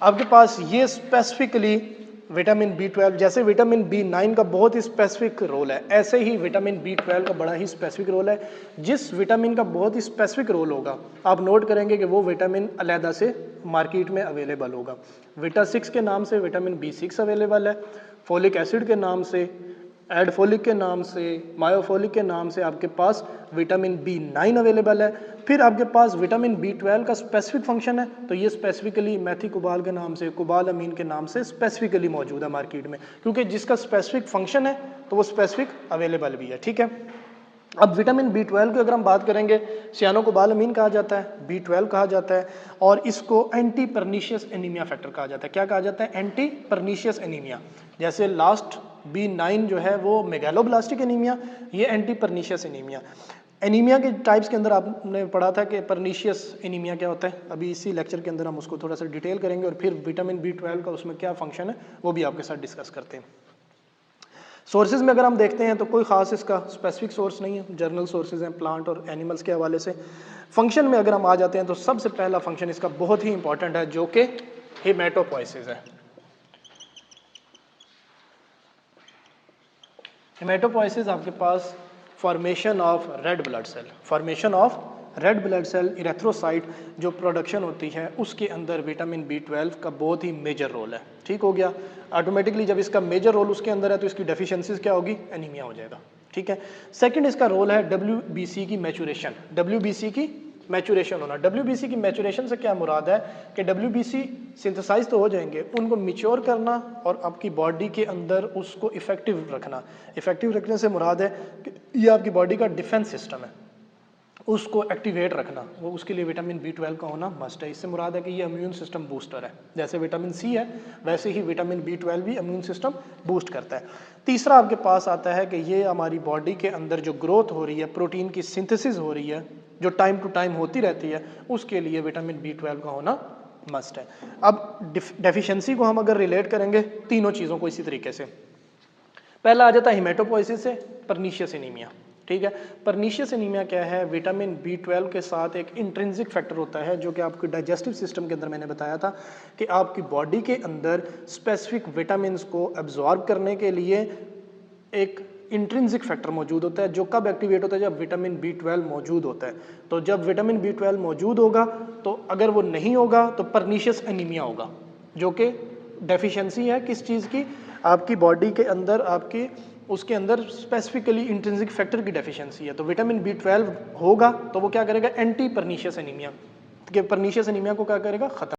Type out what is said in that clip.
आपके पास ये specifically vitamin B12, जैसे विटामिन B9 का बहुत ही स्पेसिफिक रोल है, ऐसे ही विटामिन B12 का बड़ा ही स्पेसिफिक रोल है। जिस विटामिन का बहुत ही स्पेसिफिक रोल होगा, आप नोट करेंगे कि वो विटामिन अलहदा से मार्केट में अवेलेबल होगा। विटा6 के नाम से विटामिन B6 अवेलेबल है, फोलिक एसिड के नाम से, एडफोलिक के नाम से, मायोफोलिक के नाम से आपके पास विटामिन B9 अवेलेबल है। फिर आपके पास विटामिन B12 का स्पेसिफिक फंक्शन है, तो ये स्पेसिफिकली मैथिकोबाल के नाम से, कोबाल अमीन के नाम से स्पेसिफिकली मौजूद है मार्केट में, क्योंकि जिसका स्पेसिफिक फंक्शन है तो वो स्पेसिफिक अवेलेबल भी है। ठीक है, अब विटामिन B12 की अगर हम बात करेंगे, सियानोकोबाल अमीन कहा जाता है, B12 कहा जाता है, और इसको एंटी परनीशियस एनीमिया फैक्टर कहा जाता है। क्या कहा जाता है? Anti pernicious anaemia. जैसे लास्ट B9 जो है वो मेगालोब्लास्टिक एनीमिया, ये एंटी परनीशियस एनीमिया। एनीमिया के टाइप्स के अंदर आपने पढ़ा था कि परनीशियस एनीमिया क्या होता है, अभी इसी लेक्चर के अंदर हम उसको थोड़ा सा डिटेल करेंगे, और फिर विटामिन B12 का उसमें क्या फंक्शन है वो भी आपके साथ डिस्कस करते हैं। सोर्सेज में अगर हम देखते हैं तो कोई खास इसका स्पेसिफिक सोर्स नहीं है, जर्नल सोर्सेज हैं प्लांट और एनिमल्स के हवाले से। फंक्शन में अगर हम आ जाते हैं तो सबसे पहला फंक्शन इसका बहुत ही इंपॉर्टेंट है, जो कि हेमेटोपोइसिस है। हेमेटोपोइसिस आपके पास formation of red blood cell, formation of red blood cell erythrocyte जो प्रोडक्शन होती है, उसके अंदर विटामिन B12 का बहुत ही मेजर रोल है। ठीक हो गया, ऑटोमेटिकली जब इसका मेजर रोल उसके अंदर है तो इसकी डेफिशिएंसीज क्या होगी? एनीमिया हो जाएगा। ठीक है, सेकंड इसका रोल है WBC की मैचुरेशन, WBC की मैचुरेशन होना। WBC की मैचुरेशन से क्या मुराद है कि WBC सिंथेसाइज तो हो जाएंगे, उनको मिच्योर करना और आपकी बॉडी के अंदर उसको इफेक्टिव रखना। इफेक्टिव रखने से मुराद है कि ये आपकी बॉडी का डिफेंस सिस्टम है, उसको एक्टिवेट रखना, वो उसके लिए विटामिन B12 का होना मस्ट है। इससे मुराद है कि ये इम्यून सिस्टम बूस्टर है, जैसे विटामिन C है वैसे ही विटामिन B12 भी इम्यून सिस्टम बूस्ट करता है। तीसरा आपके पास आता है कि ये हमारी बॉडी के अंदर जो ग्रोथ हो रही है, प्रोटीन की सिंथेसिस हो रही है, जो टाइम टू टाइम होती रहती है, उसके लिए विटामिन B12 का होना मस्ट है। अब डेफिशिएंसी को हम अगर रिलेट करेंगे तीनों चीज़ों को इसी तरीके से, पहला आ जाता है हेमेटोपोइसिस से परनीशियस एनीमिया। ठीक है, परनीशियस एनीमिया क्या है? विटामिन B12 के साथ एक इंट्रिंसिक फैक्टर होता है जो कि आपके डाइजेस्टिव सिस्टम के अंदर मैंने बताया था कि आपकी बॉडी के अंदर स्पेसिफिक विटामिन को एब्जॉर्ब करने के लिए एक इंट्रिंसिक फैक्टर मौजूद होता है, जो कब एक्टिवेट होता है? जब विटामिन B12 मौजूद होता है। तो जब विटामिन B12 मौजूद होगा, तो अगर वो नहीं होगा तो परनीशियस एनीमिया होगा, जो कि डेफिशिएंसी है किस चीज़ की? आपकी बॉडी के अंदर आपकी उसके अंदर स्पेसिफिकली इंट्रिंसिक फैक्टर की डेफिशिएंसी है। तो विटामिन B12 होगा तो वो क्या करेगा? एंटी परनीशियस एनीमिया, कि परनीशियस एनीमिया को क्या करेगा? खत्म